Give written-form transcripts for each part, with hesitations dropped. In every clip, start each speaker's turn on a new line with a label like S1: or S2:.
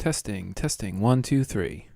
S1: Testing, testing, 1, 2, 3.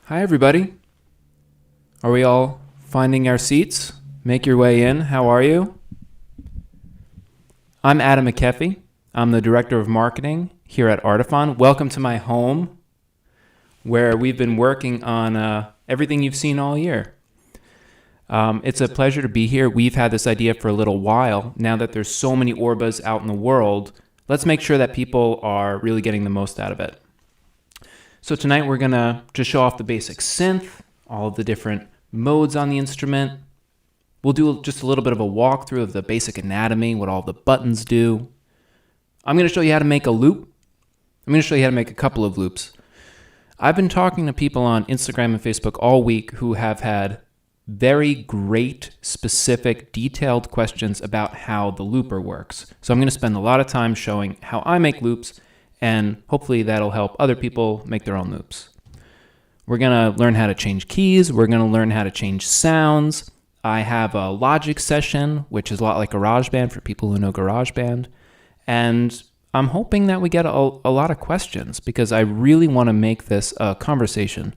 S1: Hi, everybody. Are we all finding our seats? Make your way in. How are you? I'm Adam McKeffey. I'm the Director of Marketing here at Artiphon. Welcome to my home, where we've been working on everything you've seen all year. It's a pleasure to be here. We've had this idea for a little while. Now that there's so many Orbas out in the world, let's make sure that people are really getting the most out of it. So tonight we're going to just show off the basic synth, all of the different modes on the instrument. We'll do just a little bit of a walkthrough of the basic anatomy, what all the buttons do. I'm going to show you how to make a loop. I'm going to show you how to make a couple of loops. I've been talking to people on Instagram and Facebook all week who have had very great, specific, detailed questions about how the looper works. So I'm going to spend a lot of time showing how I make loops, and hopefully that'll help other people make their own loops. We're going to learn how to change keys. We're going to learn how to change sounds. I have a Logic session, which is a lot like GarageBand for people who know GarageBand. And I'm hoping that we get a lot of questions because I really want to make this a conversation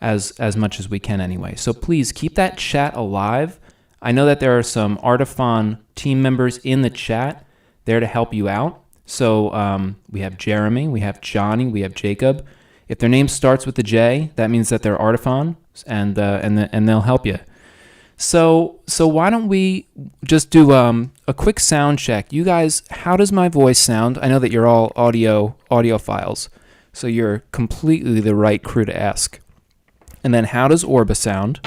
S1: as much as we can anyway. So please keep that chat alive. I know that there are some Artiphon team members in the chat there to help you out. So we have Jeremy, we have Johnny, we have Jacob. If their name starts with a J, that means that they're Artiphon, and they'll help you. So why don't we just do a quick sound check? You guys, how does my voice sound? I know that you're all audiophiles, so you're completely the right crew to ask. And then how does Orba sound?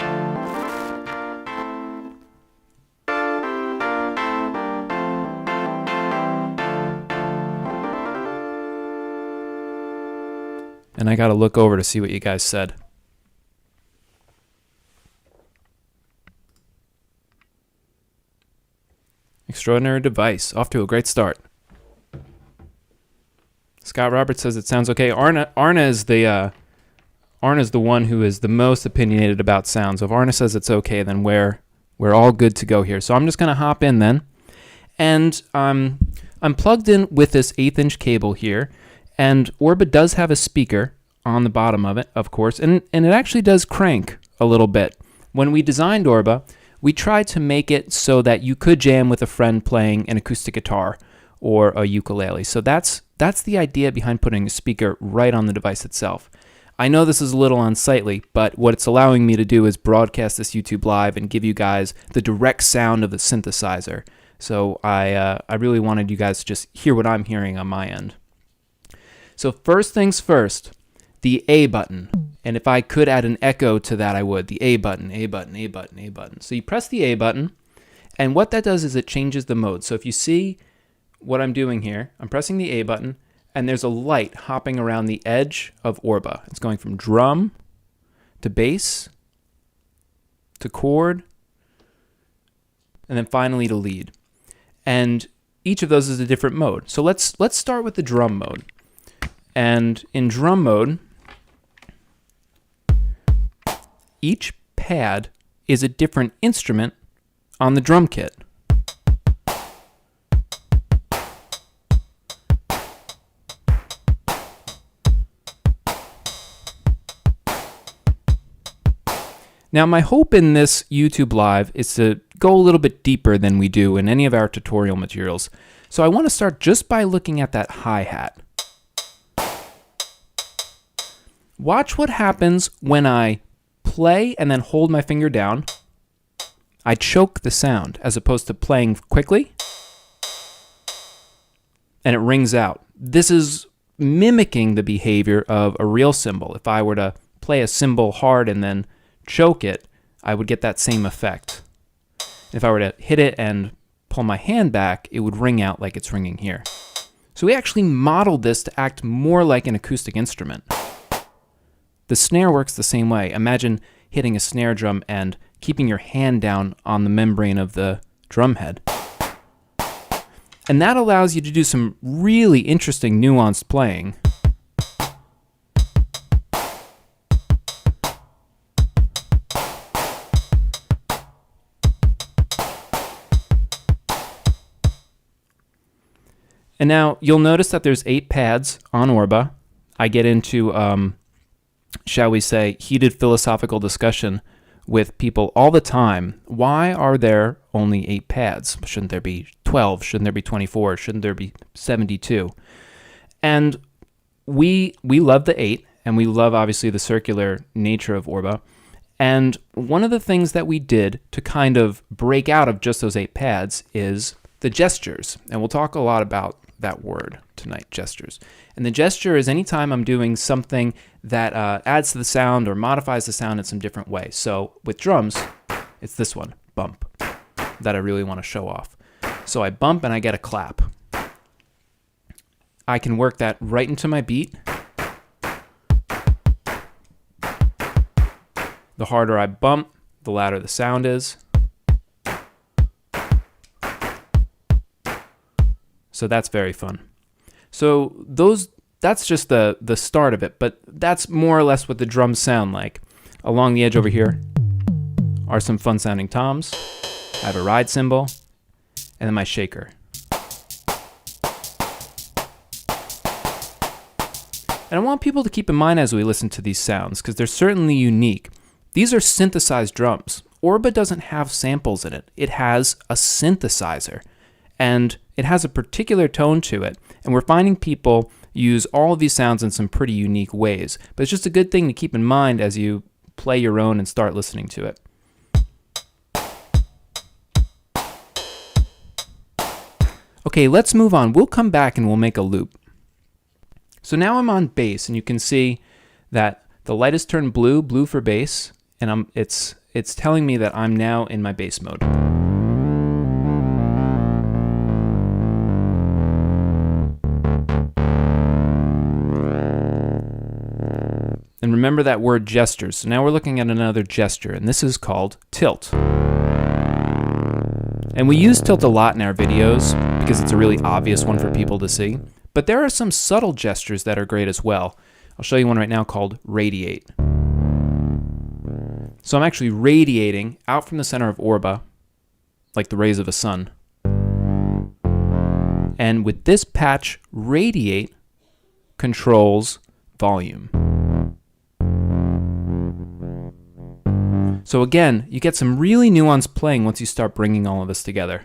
S1: And I got to look over to see what you guys said. Extraordinary device. Off to a great start. Scott Roberts says it sounds okay. Arna is the one who is the most opinionated about sound. So if Arna says it's okay, then we're all good to go here. So I'm just going to hop in then. And I'm plugged in with this 1/8" cable here, and Orba does have a speaker on the bottom of it, of course, and it actually does crank a little bit. When we designed Orba, we tried to make it so that you could jam with a friend playing an acoustic guitar or a ukulele. So that's the idea behind putting a speaker right on the device itself. I know this is a little unsightly, but what it's allowing me to do is broadcast this YouTube live and give you guys the direct sound of the synthesizer. So I really wanted you guys to just hear what I'm hearing on my end. So first things first, the A button. And if I could add an echo to that, I would. The A button, A button, A button, A button. So you press the A button, and what that does is it changes the mode. So if you see what I'm doing here, I'm pressing the A button, and there's a light hopping around the edge of Orba. It's going from drum to bass to chord, and then finally to lead. And each of those is a different mode. So let's start with the drum mode. And in drum mode, each pad is a different instrument on the drum kit. Now, my hope in this YouTube Live is to go a little bit deeper than we do in any of our tutorial materials. So I want to start just by looking at that hi-hat. Watch what happens when I play and then hold my finger down. I choke the sound as opposed to playing quickly, and it rings out. This is mimicking the behavior of a real cymbal. If I were to play a cymbal hard and then choke it, I would get that same effect. If I were to hit it and pull my hand back, it would ring out like it's ringing here. So we actually modeled this to act more like an acoustic instrument. The snare works the same way. Imagine hitting a snare drum and keeping your hand down on the membrane of the drum head. And that allows you to do some really interesting nuanced playing. And now you'll notice that there's 8 pads on Orba. I get into, shall we say, heated philosophical discussion with people all the time. Why are there only 8 pads? Shouldn't there be 12? Shouldn't there be 24? Shouldn't there be 72? And we love the 8, and we love, obviously, the circular nature of Orba. And one of the things that we did to kind of break out of just those 8 pads is the gestures. And we'll talk a lot about that word tonight, gestures. And the gesture is anytime I'm doing something that adds to the sound or modifies the sound in some different way. So with drums, it's this one, bump, that I really want to show off. So I bump and I get a clap. I can work that right into my beat. The harder I bump, the louder the sound is. So that's very fun. So that's just the start of it, but that's more or less what the drums sound like. Along the edge over here are some fun sounding toms. I have a ride cymbal, and then my shaker. And I want people to keep in mind as we listen to these sounds, because they're certainly unique. These are synthesized drums. Orba doesn't have samples in it. It has a synthesizer. And it has a particular tone to it. And we're finding people use all of these sounds in some pretty unique ways. But it's just a good thing to keep in mind as you play your own and start listening to it. Okay, let's move on. We'll come back and we'll make a loop. So now I'm on bass, and you can see that the light is turned blue, blue for bass, and it's telling me that I'm now in my bass mode. And remember that word gestures. So now we're looking at another gesture, and this is called tilt. And we use tilt a lot in our videos because it's a really obvious one for people to see. But there are some subtle gestures that are great as well. I'll show you one right now called radiate. So I'm actually radiating out from the center of Orba, like the rays of a sun. And with this patch, radiate controls volume. So again, you get some really nuanced playing once you start bringing all of this together.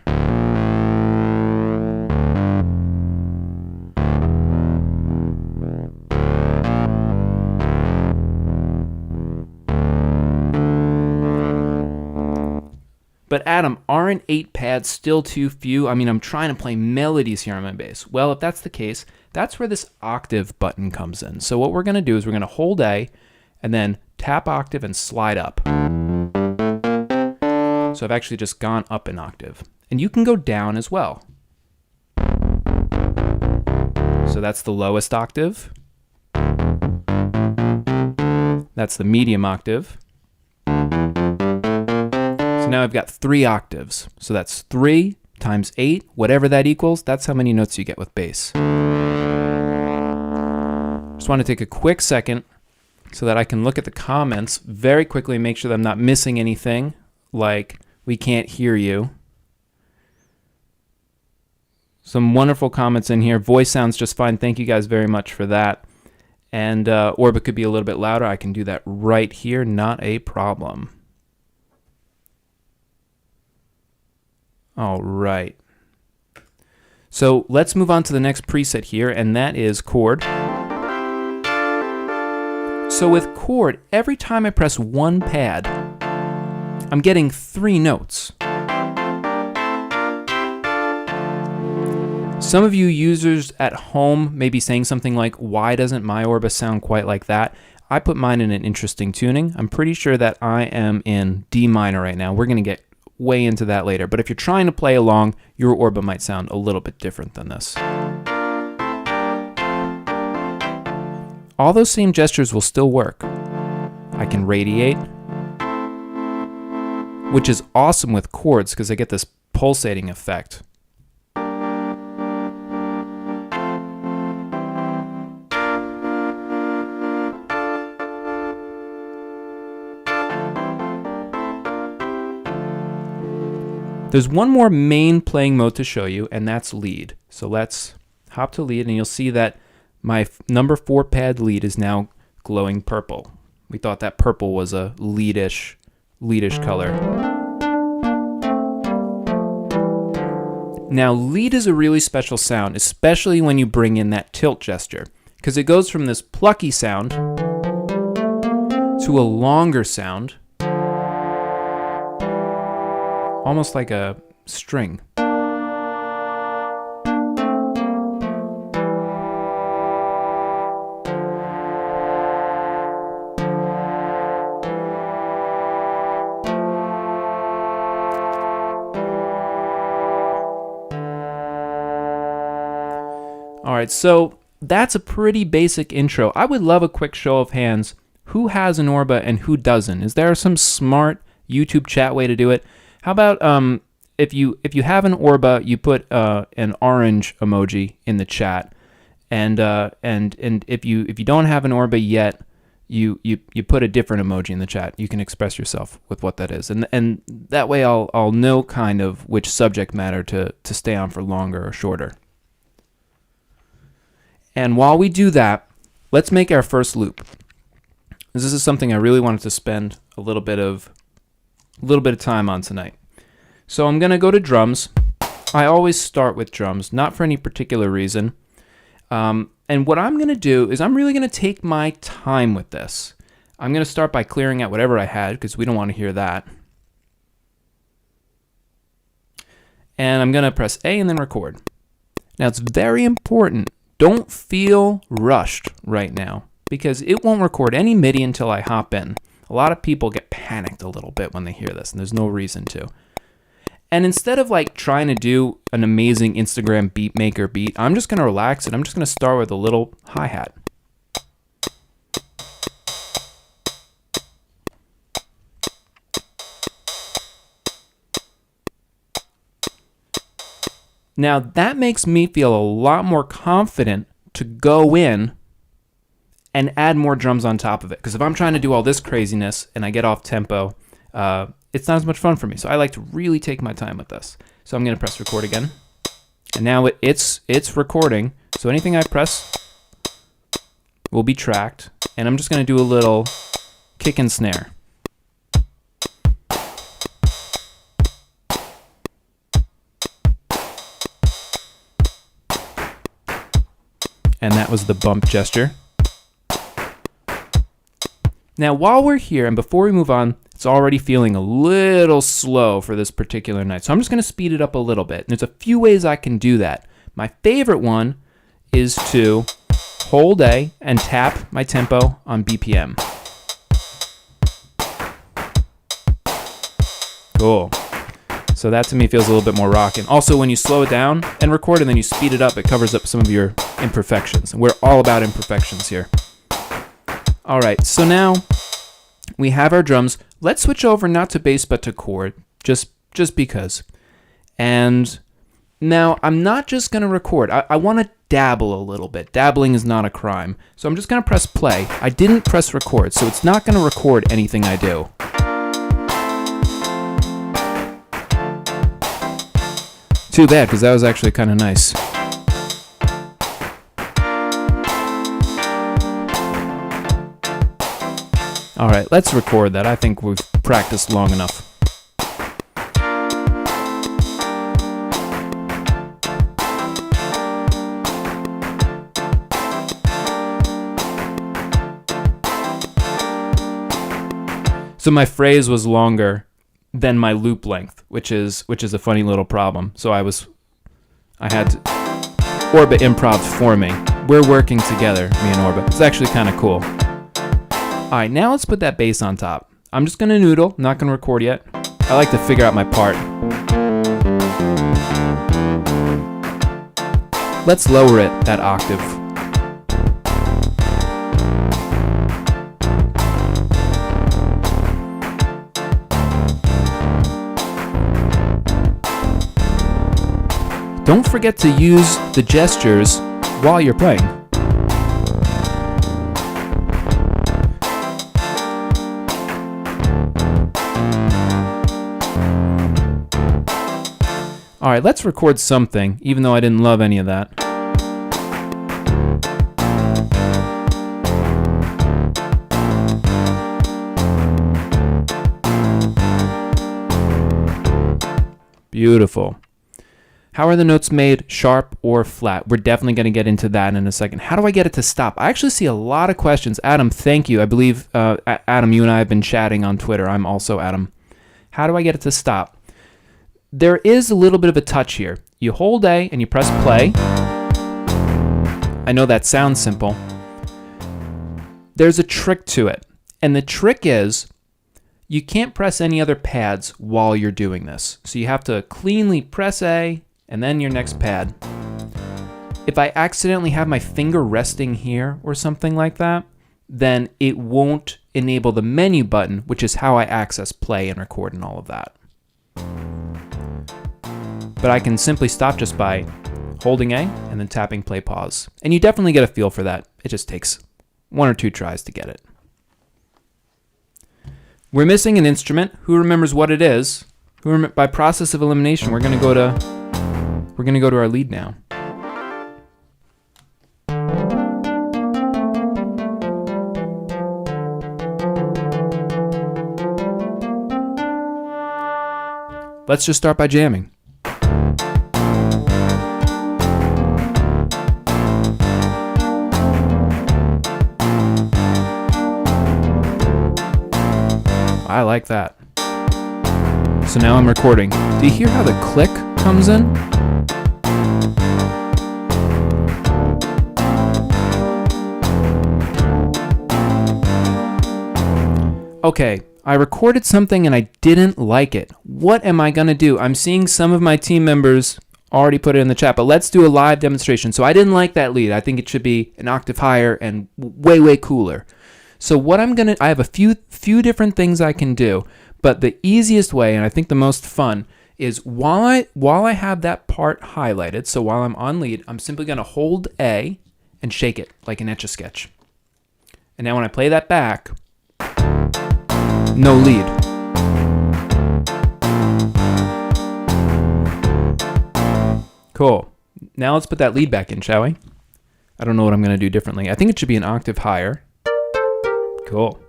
S1: But Adam, aren't 8 pads still too few? I mean, I'm trying to play melodies here on my bass. Well, if that's the case, that's where this octave button comes in. So what we're going to do is we're going to hold A and then tap octave and slide up. So I've actually just gone up an octave. And you can go down as well. So that's the lowest octave. That's the medium octave. So now I've got 3 octaves. So that's 3 times 8, whatever that equals, that's how many notes you get with bass. Just want to take a quick second so that I can look at the comments very quickly and make sure that I'm not missing anything, like we can't hear you. Some wonderful comments in here. Voice sounds just fine. Thank you guys very much for that. And Orba could be a little bit louder. I can do that right here. Not a problem. All right. So let's move on to the next preset here, and that is chord. So with chord, every time I press one pad, I'm getting 3 notes. Some of you users at home may be saying something like, why doesn't my Orba sound quite like that? I put mine in an interesting tuning. I'm pretty sure that I am in D minor right now. We're going to get way into that later, but if you're trying to play along, your Orba might sound a little bit different than this. All those same gestures will still work. I can radiate, which is awesome with chords because I get this pulsating effect. There's one more main playing mode to show you, and that's lead. So let's hop to lead, and you'll see that my number 4 pad lead is now glowing purple. We thought that purple was a leadish color. Now, lead is a really special sound, especially when you bring in that tilt gesture, because it goes from this plucky sound to a longer sound, almost like a string. All right, so that's a pretty basic intro. I would love a quick show of hands. Who has an Orba and who doesn't? Is there some smart YouTube chat way to do it? How about if you have an Orba, you put an orange emoji in the chat, and if you don't have an Orba yet, you put a different emoji in the chat. You can express yourself with what that is, and that way I'll know kind of which subject matter to stay on for longer or shorter. And while we do that, let's make our first loop. This is something I really wanted to spend a little bit of time on tonight. So I'm going to go to drums. I always start with drums, not for any particular reason. And what I'm going to do is I'm really going to take my time with this. I'm going to start by clearing out whatever I had because we don't want to hear that. And I'm going to press A and then record. Now it's very important. Don't feel rushed right now because it won't record any MIDI until I hop in. A lot of people get panicked a little bit when they hear this, and there's no reason to. And instead of like trying to do an amazing Instagram beat maker beat, I'm just going to relax and I'm just going to start with a little hi-hat. Now that makes me feel a lot more confident to go in and add more drums on top of it. Because if I'm trying to do all this craziness and I get off tempo, it's not as much fun for me. So I like to really take my time with this. So I'm going to press record again. And now it's recording. So anything I press will be tracked. And I'm just going to do a little kick and snare. And that was the bump gesture. Now, while we're here, and before we move on, it's already feeling a little slow for this particular night. So I'm just going to speed it up a little bit. And there's a few ways I can do that. My favorite one is to hold A and tap my tempo on BPM. Cool. So that to me feels a little bit more rockin'. Also, when you slow it down and record and then you speed it up, it covers up some of your imperfections. And we're all about imperfections here. All right, so now we have our drums. Let's switch over not to bass but to chord, just because. And now I'm not just going to record. I want to dabble a little bit. Dabbling is not a crime. So I'm just going to press play. I didn't press record, so it's not going to record anything I do. Too bad, because that was actually kind of nice. All right, let's record that. I think we've practiced long enough. So my phrase was longer than my loop length, which is a funny little problem. So I had Orba improv for me. We're working together, me and Orba. It's actually kind of cool. All right, now let's put that bass on top. I'm just gonna noodle, not gonna record yet. I like to figure out my part. Let's lower it that octave. Don't forget to use the gestures while you're playing. All right, let's record something, even though I didn't love any of that. Beautiful. How are the notes made, sharp or flat? We're definitely going to get into that in a second. How do I get it to stop? I actually see a lot of questions. Adam, thank you. I believe, Adam, you and I have been chatting on Twitter. I'm also Adam. How do I get it to stop? There is a little bit of a touch here. You hold A and you press play. I know that sounds simple. There's a trick to it. And the trick is you can't press any other pads while you're doing this. So you have to cleanly press A and then your next pad. If I accidentally have my finger resting here or something like that, then it won't enable the menu button, which is how I access play and record and all of that. But I can simply stop just by holding A and then tapping play pause. And you definitely get a feel for that. It just takes 1 or 2 tries to get it. We're missing an instrument. Who remembers what it is? By process of elimination, we're gonna go to our lead now. Let's just start by jamming. I like that. So now I'm recording. Do you hear how the click comes in? Okay, I recorded something and I didn't like it. What am I gonna do? I'm seeing some of my team members already put it in the chat, but let's do a live demonstration. So I didn't like that lead. I think it should be an octave higher and way, way cooler. So what I have a few different things I can do, but the easiest way, and I think the most fun, is while I have that part highlighted, so while I'm on lead, I'm simply gonna hold A and shake it like an Etch-a-Sketch. And now when I play that back, no lead. Cool. Now let's put that lead back in, shall we? I don't know what I'm going to do differently. I think it should be an octave higher. Cool.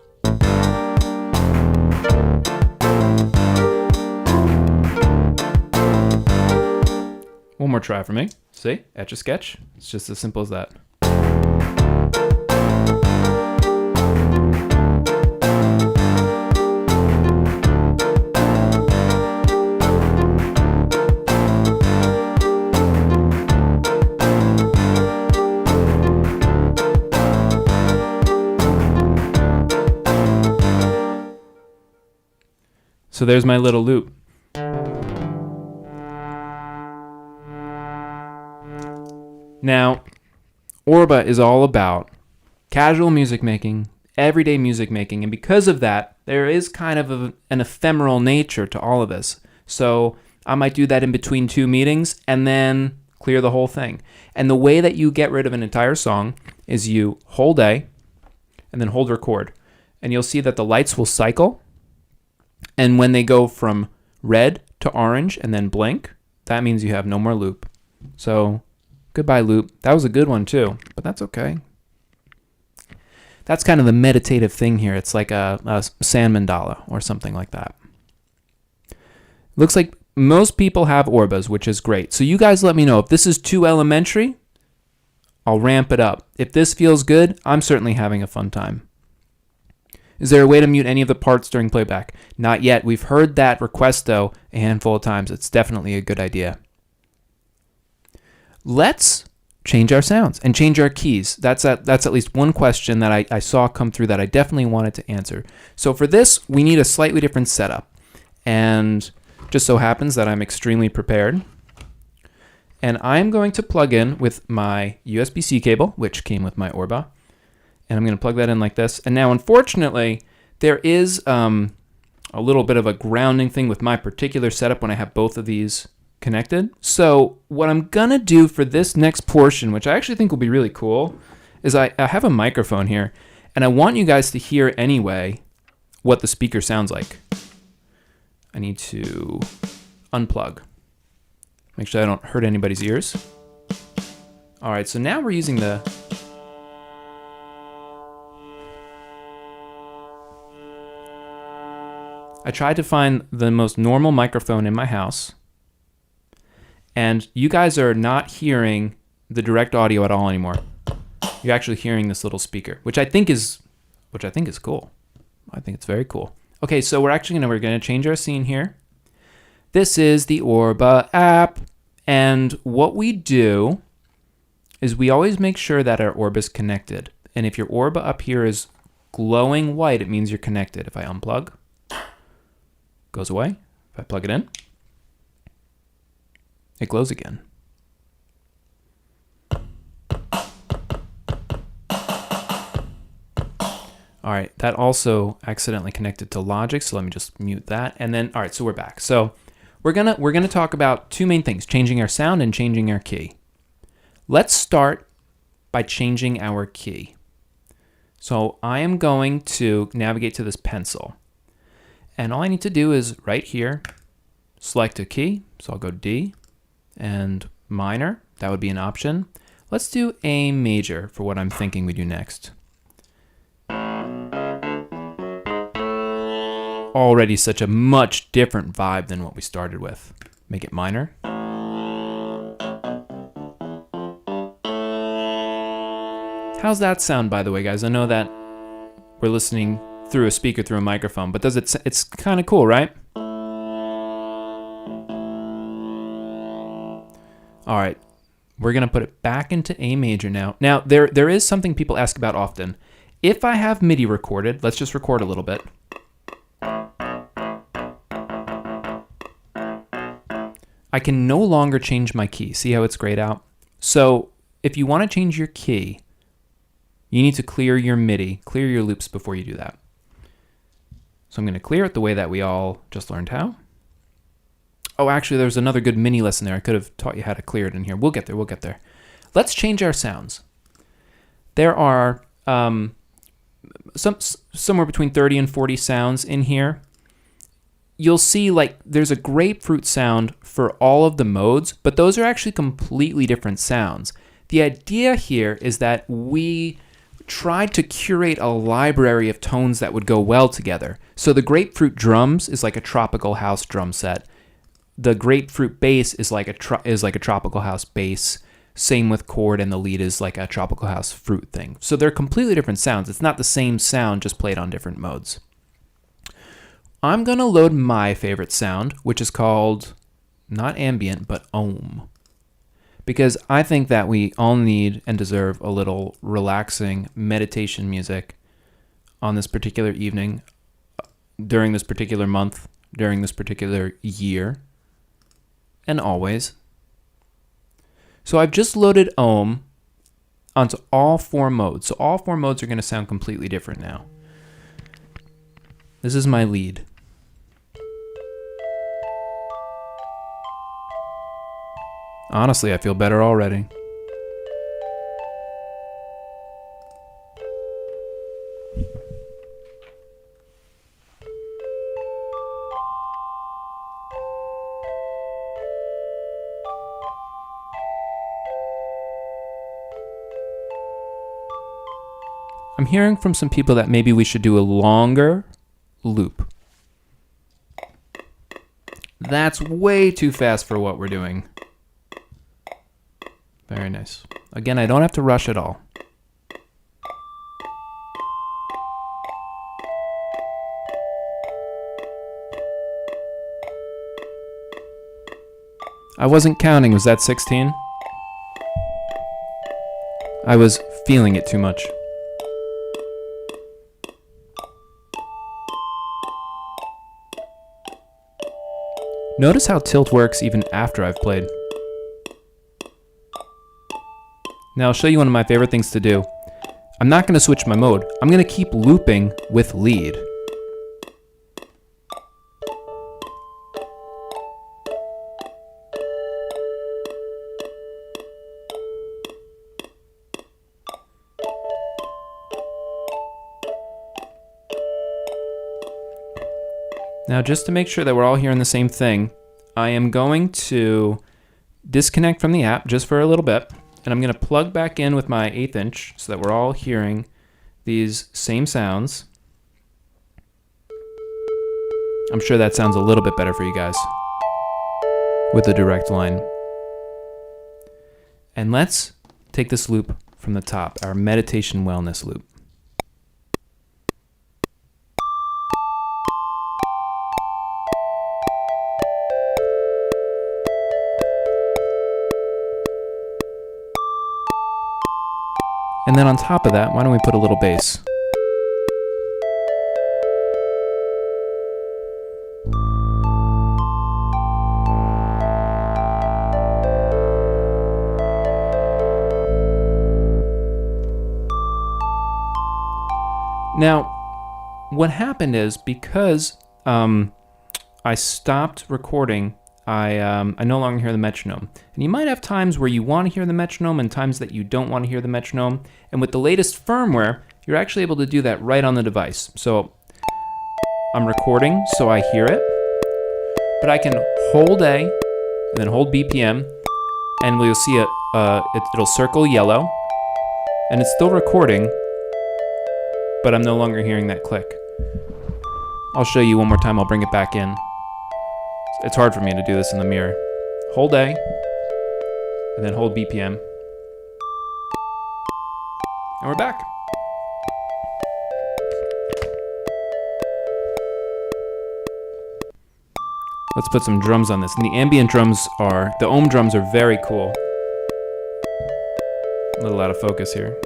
S1: One more try for me. See? Etch-a-sketch. It's just as simple as that. So there's my little loop. Now, Orba is all about casual music making, everyday music making, and because of that, there is kind of an ephemeral nature to all of this. So I might do that in between two meetings and then clear the whole thing. And the way that you get rid of an entire song is you hold A and then hold record. And you'll see that the lights will cycle. And when they go from red to orange and then blink, that means you have no more loop. So goodbye loop. That was a good one too, but that's okay. That's kind of the meditative thing here. It's like a sand mandala or something like that. Looks like most people have Orbas, which is great. So you guys let me know. If this is too elementary, I'll ramp it up. If this feels good, I'm certainly having a fun time. Is there a way to mute any of the parts during playback? Not yet. We've heard that request, though, a handful of times. It's definitely a good idea. Let's change our sounds and change our keys. That's at least one question that I saw come through that I definitely wanted to answer. So for this, we need a slightly different setup. And just so happens that I'm extremely prepared. And I'm going to plug in with my USB-C cable, which came with my Orba. And I'm going to plug that in like this. And now, unfortunately, there is a little bit of a grounding thing with my particular setup when I have both of these connected. So what I'm going to do for this next portion, which I actually think will be really cool, is I have a microphone here. And I want you guys to hear anyway what the speaker sounds like. I need to unplug. Make sure I don't hurt anybody's ears. All right, so now we're using the... I tried to find the most normal microphone in my house, and you guys are not hearing the direct audio at all anymore. You're actually hearing this little speaker, which I think is cool. I think it's very cool. Okay, so we're gonna change our scene here. This is the Orba app, and what we do is we always make sure that our Orba is connected. And if your Orba up here is glowing white, it means you're connected. If I unplug, goes away. If I plug it in, it glows again. All right, that also accidentally connected to Logic, so let me just mute that. And then, all right, so we're back. So we're gonna talk about two main things: changing our sound and changing our key. Let's start by changing our key. So I am going to navigate to this pencil. And all I need to do is right here, select a key. So I'll go D and minor. That would be an option. Let's do A major for what I'm thinking we do next. Already such a much different vibe than what we started with. Make it minor. How's that sound, by the way, guys? I know that we're listening through a speaker, through a microphone, but it's kind of cool, right? All right, we're gonna put it back into A major now. Now, there is something people ask about often. If I have MIDI recorded, let's just record a little bit. I can no longer change my key. See how it's grayed out? So if you want to change your key, you need to clear your MIDI, clear your loops before you do that. So I'm going to clear it the way that we all just learned how. Oh, actually, there's another good mini lesson there. I could have taught you how to clear it in here. We'll get there. We'll get there. Let's change our sounds. There are somewhere between 30 and 40 sounds in here. you'll see like there's a grapefruit sound for all of the modes, but those are actually completely different sounds. The idea here is that we tried to curate a library of tones that would go well together. So the grapefruit drums is like a tropical house drum set. The grapefruit bass is like a tropical house bass. Same with chord, and the lead is like a tropical house fruit thing. So they're completely different sounds. It's not the same sound, just played on different modes. I'm going to load my favorite sound, which is called not ambient, but ohm. Because I think that we all need and deserve a little relaxing meditation music on this particular evening, during this particular month, during this particular year, and always. So I've just loaded ohm onto all 4 modes. So all 4 modes are going to sound completely different now. This is my lead. Honestly, I feel better already. I'm hearing from some people that maybe we should do a longer loop. That's way too fast for what we're doing. Very nice. Again, I don't have to rush at all. I wasn't counting. Was that 16? I was feeling it too much. Notice how tilt works even after I've played. Now I'll show you one of my favorite things to do. I'm not going to switch my mode. I'm going to keep looping with lead. Now, just to make sure that we're all hearing the same thing, I am going to disconnect from the app just for a little bit, and I'm going to plug back in with my 1/8 inch so that we're all hearing these same sounds. I'm sure that sounds a little bit better for you guys with a direct line. And let's take this loop from the top, our meditation wellness loop. And then on top of that, why don't we put a little bass? Now, what happened is because I stopped recording, I no longer hear the metronome. And you might have times where you want to hear the metronome and times that you don't want to hear the metronome. And with the latest firmware, you're actually able to do that right on the device. So I'm recording so I hear it, but I can hold A and then hold BPM, and we'll see it'll circle yellow, and it's still recording, but I'm no longer hearing that click. I'll show you one more time. I'll bring it back in. It's hard for me to do this in the mirror. Hold A, and then hold BPM. And we're back. Let's put some drums on this. And the ambient drums the ohm drums are very cool. A little out of focus here.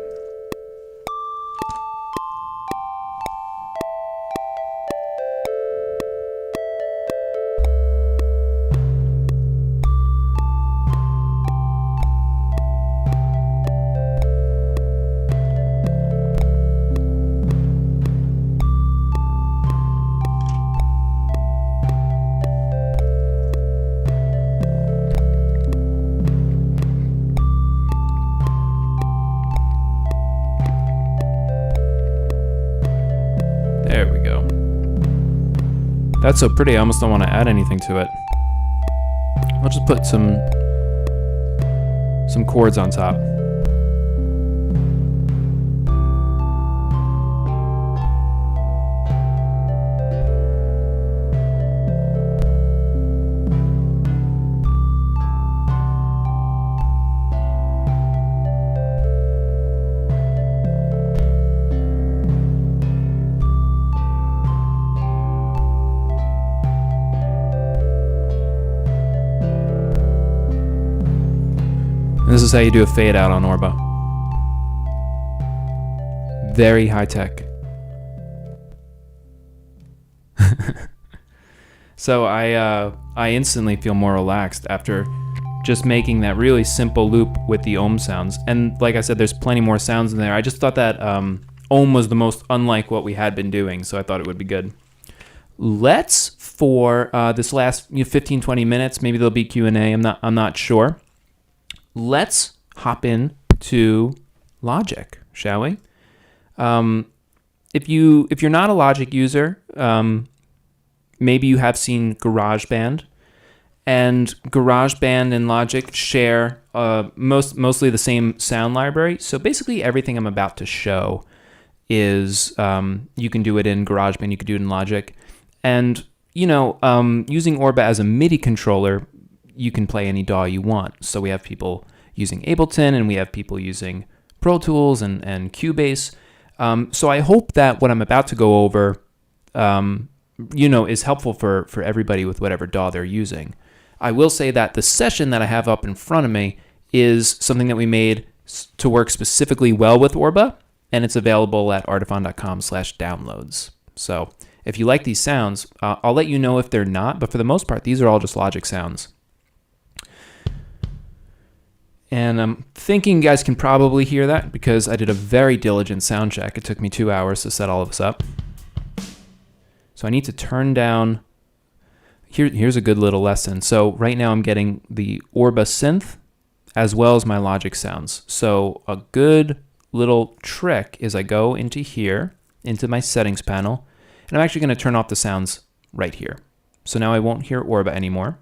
S1: That's so pretty, I almost don't want to add anything to it. I'll just put some chords on top. This is how you do a fade out on Orba. Very high tech. So I instantly feel more relaxed after just making that really simple loop with the ohm sounds. And like I said, there's plenty more sounds in there. I just thought that ohm was the most unlike what we had been doing, so I thought it would be good. Let's, for this last 15-20 minutes, maybe there'll be Q&A, I'm not sure. Let's hop in to Logic, shall we? If you're not a Logic user, maybe you have seen GarageBand, and GarageBand and Logic share mostly the same sound library. So basically everything I'm about to show is you can do it in GarageBand, you can do it in Logic, and using Orba as a MIDI controller, you can play any DAW you want. So we have people using Ableton, and we have people using Pro Tools and Cubase. So I hope that what I'm about to go over, is helpful for everybody with whatever DAW they're using. I will say that the session that I have up in front of me is something that we made to work specifically well with Orba, and it's available at artiphon.com/downloads. So if you like these sounds, I'll let you know if they're not, but for the most part, these are all just Logic sounds. And I'm thinking you guys can probably hear that because I did a very diligent sound check. It took me 2 hours to set all of this up. So I need to turn down. Here's a good little lesson. So right now I'm getting the Orba synth as well as my Logic sounds. So a good little trick is I go into here, into my settings panel, and I'm actually going to turn off the sounds right here. So now I won't hear Orba anymore.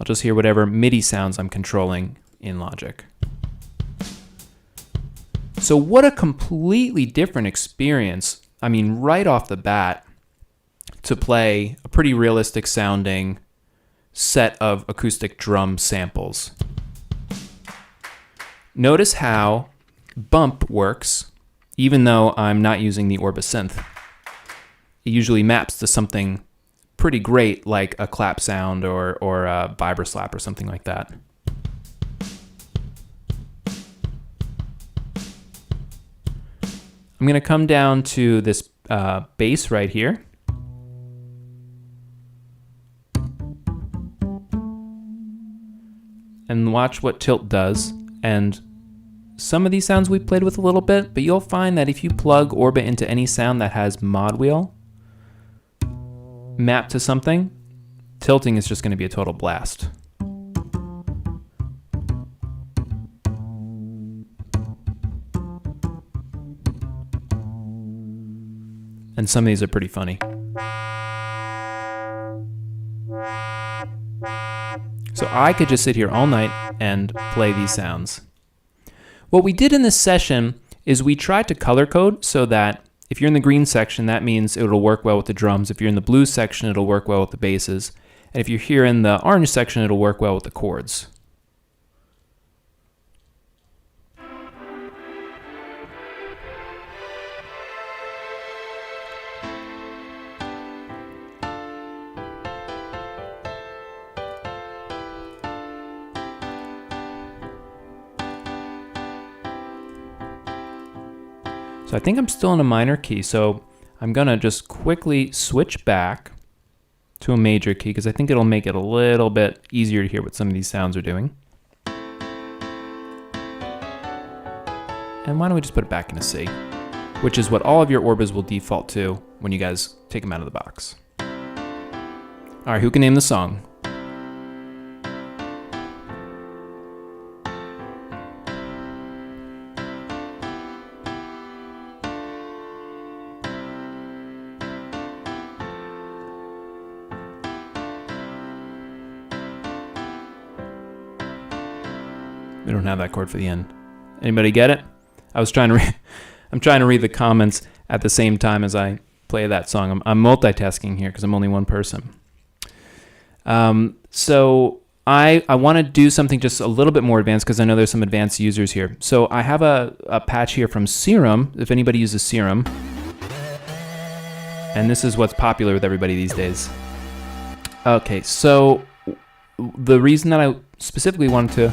S1: I'll just hear whatever MIDI sounds I'm controlling in Logic. So what a completely different experience, I mean, right off the bat, to play a pretty realistic sounding set of acoustic drum samples. Notice how bump works, even though I'm not using the Orba synth. It usually maps to something pretty great, like a clap sound or a vibra slap or something like that. I'm going to come down to this bass right here. And watch what tilt does. And some of these sounds we played with a little bit, but you'll find that if you plug Orba into any sound that has mod wheel mapped to something, tilting is just going to be a total blast. And some of these are pretty funny. So I could just sit here all night and play these sounds. What we did in this session is we tried to color code so that if you're in the green section, that means it'll work well with the drums. If you're in the blue section, it'll work well with the basses. And if you're here in the orange section, it'll work well with the chords. So I think I'm still in a minor key, so I'm gonna just quickly switch back to a major key because I think it'll make it a little bit easier to hear what some of these sounds are doing. And why don't we just put it back in a C, which is what all of your Orbas will default to when you guys take them out of the box. All right, who can name the song? We don't have that chord for the end. Anybody get it? I'm trying to read the comments at the same time as I play that song. I'm multitasking here because I'm only one person. So I want to do something just a little bit more advanced because I know there's some advanced users here. So I have a patch here from Serum, if anybody uses Serum. And this is what's popular with everybody these days. Okay, so the reason that I specifically wanted to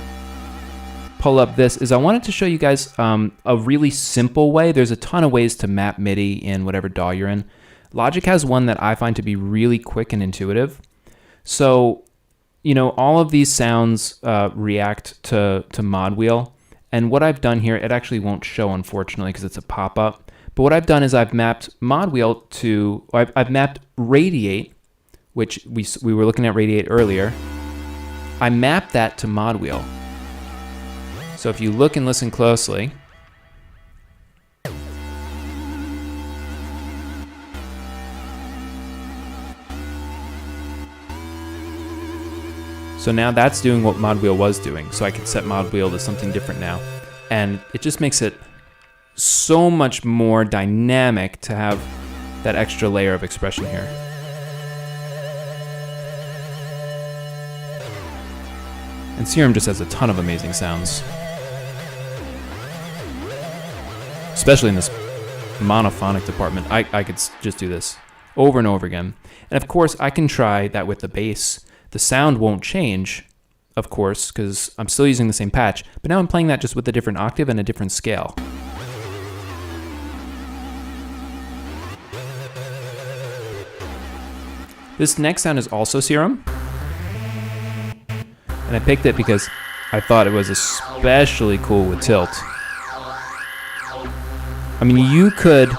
S1: pull up this is I wanted to show you guys a really simple way. There's a ton of ways to map MIDI in whatever DAW you're in. Logic has one that I find to be really quick and intuitive. So, you know, all of these sounds react to mod wheel. And what I've done here, it actually won't show, unfortunately, because it's a pop-up. But what I've done is I've mapped mod wheel to, I've mapped radiate, which we were looking at radiate earlier. I mapped that to mod wheel. So if you look and listen closely, so now that's doing what mod wheel was doing. So I can set mod wheel to something different now. And it just makes it so much more dynamic to have that extra layer of expression here. And Serum just has a ton of amazing sounds. Especially in this monophonic department. I could just do this over and over again. And of course, I can try that with the bass. The sound won't change, of course, because I'm still using the same patch. But now I'm playing that just with a different octave and a different scale. This next sound is also Serum. And I picked it because I thought it was especially cool with tilt. I mean, you could,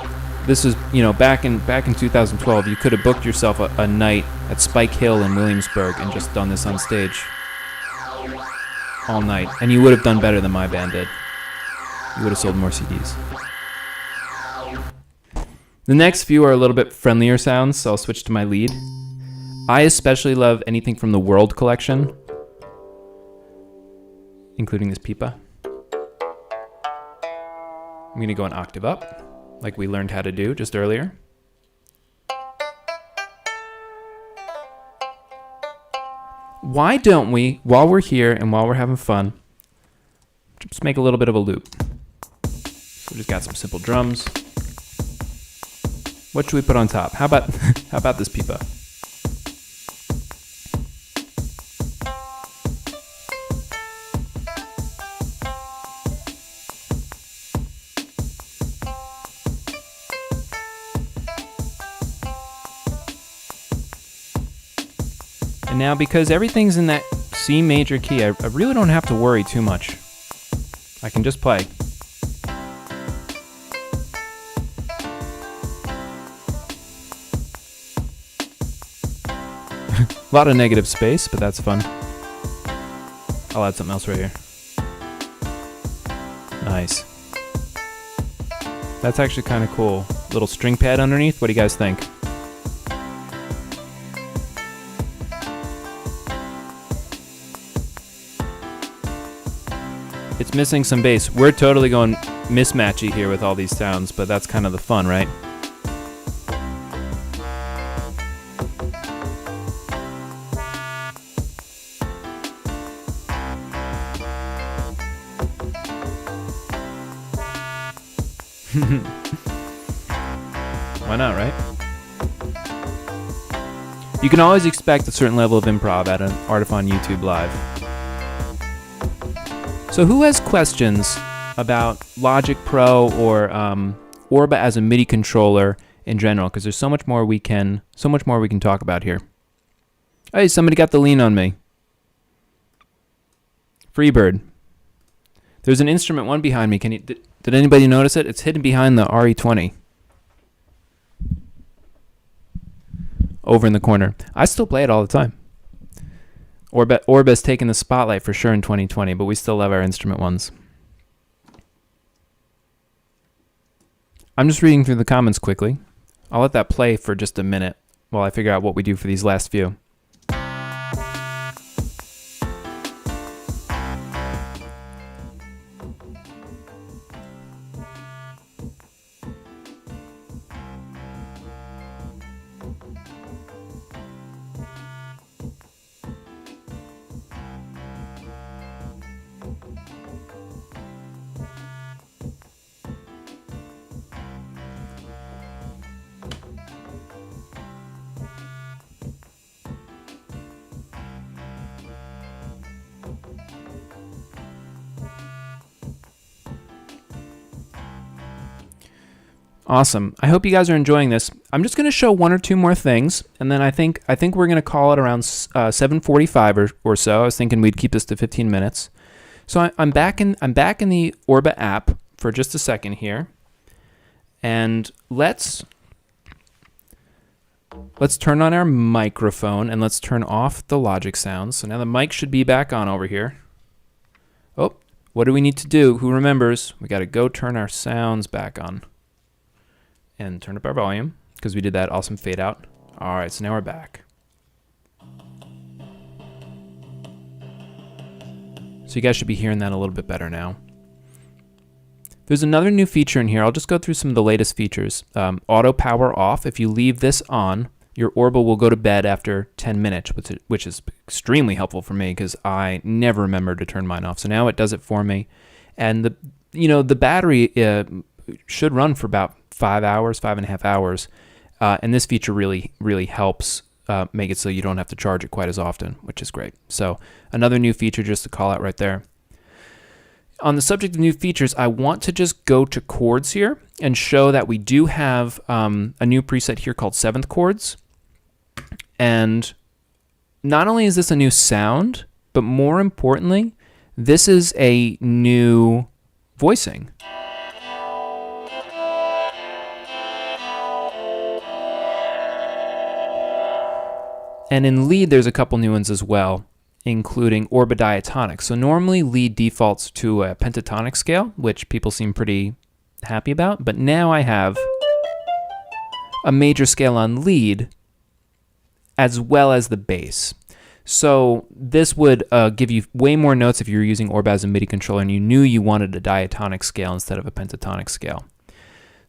S1: this is, you know, back in 2012, you could have booked yourself a night at Spike Hill in Williamsburg and just done this on stage all night. And you would have done better than my band did. You would have sold more CDs. The next few are a little bit friendlier sounds, so I'll switch to my lead. I especially love anything from the World collection, including this pipa. I'm going to go an octave up, like we learned how to do just earlier. Why don't we, while we're here and while we're having fun, just make a little bit of a loop. So we just got some simple drums. What should we put on top? How about this pipa? And now, because everything's in that C major key, I really don't have to worry too much. I can just play. A lot of negative space, but that's fun. I'll add something else right here. Nice. That's actually kind of cool. Little string pad underneath. What do you guys think? It's missing some bass. We're totally going mismatchy here with all these sounds, but that's kind of the fun, right? Why not, right? You can always expect a certain level of improv at an Artiphon YouTube Live. So who has questions about Logic Pro or Orba as a MIDI controller in general? Because there's so much more we can talk about here. Hey, somebody got the lean on me. Freebird. There's an instrument one behind me. Did anybody notice it? It's hidden behind the RE20. Over in the corner. I still play it all the time. Orba's taken the spotlight for sure in 2020, but we still love our instrument ones. I'm just reading through the comments quickly. I'll let that play for just a minute while I figure out what we do for these last few. Awesome. I hope you guys are enjoying this. I'm just going to show one or two more things, and then I think we're going to call it around 7:45 or so. I was thinking we'd keep this to 15 minutes. So I'm back in the Orba app for just a second here, and let's turn on our microphone and let's turn off the logic sounds. So now the mic should be back on over here. Oh, what do we need to do? Who remembers? We got to go turn our sounds back on. And turn up our volume, because we did that awesome fade out. All right, so now we're back. So you guys should be hearing that a little bit better now. There's another new feature in here. I'll just go through some of the latest features. Auto power off. If you leave this on, your Orba will go to bed after 10 minutes, which is extremely helpful for me because I never remember to turn mine off. So now it does it for me. And the battery should run for about 5.5 hours, and this feature really helps make it so you don't have to charge it quite as often, which is great. So another new feature just to call out right there. On the subject of new features, I want to just go to chords here and show that we do have a new preset here called 7th chords. And not only is this a new sound, but more importantly, this is a new voicing. And in lead, there's a couple new ones as well, including Orba diatonic. So normally lead defaults to a pentatonic scale, which people seem pretty happy about. But now I have a major scale on lead as well as the bass. So this would give you way more notes if you were using Orba as a MIDI controller and you knew you wanted a diatonic scale instead of a pentatonic scale.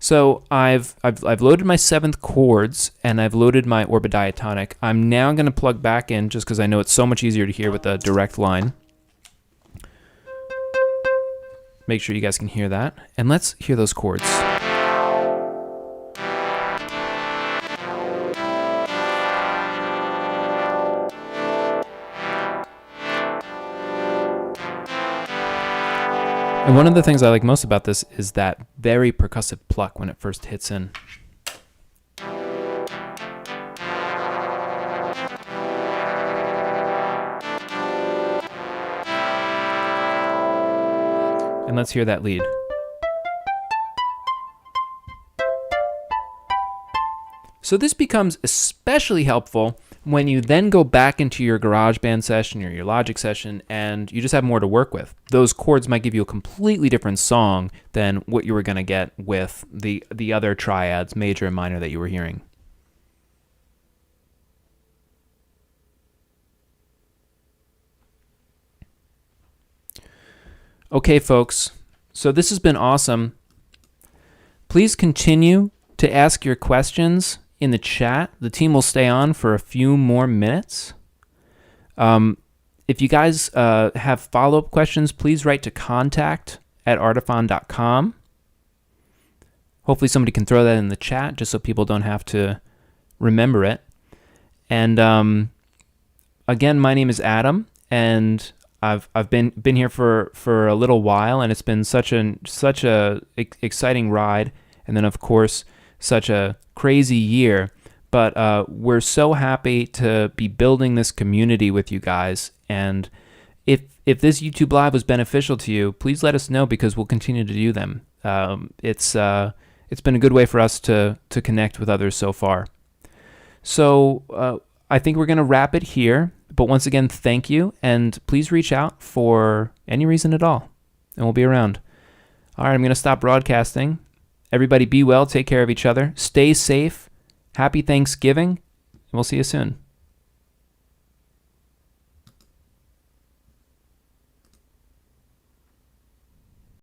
S1: So I've loaded my 7th chords and I've loaded my Orba diatonic. I'm now going to plug back in just because I know it's so much easier to hear with a direct line. Make sure you guys can hear that. And let's hear those chords. And one of the things I like most about this is that very percussive pluck when it first hits in. And let's hear that lead. So this becomes especially helpful when you then go back into your GarageBand session or your Logic session and you just have more to work with. Those chords might give you a completely different song than what you were going to get with the other triads, major and minor, that you were hearing. Okay, folks, so this has been awesome. Please continue to ask your questions in the chat. The team will stay on for a few more minutes. If you guys have follow-up questions, please write to contact@artiphon.com. Hopefully somebody can throw that in the chat just so people don't have to remember it. And again, my name is Adam, and I've been here for a little while, and it's been such a exciting ride, and then of course such a crazy year. But we're so happy to be building this community with you guys. And if this YouTube Live was beneficial to you, please let us know because we'll continue to do them. It's been a good way for us to connect with others so far. So I think we're going to wrap it here. But once again, thank you. And please reach out for any reason at all. And we'll be around. All right, I'm going to stop broadcasting. Everybody be well. Take care of each other. Stay safe. Happy Thanksgiving. And we'll see you soon.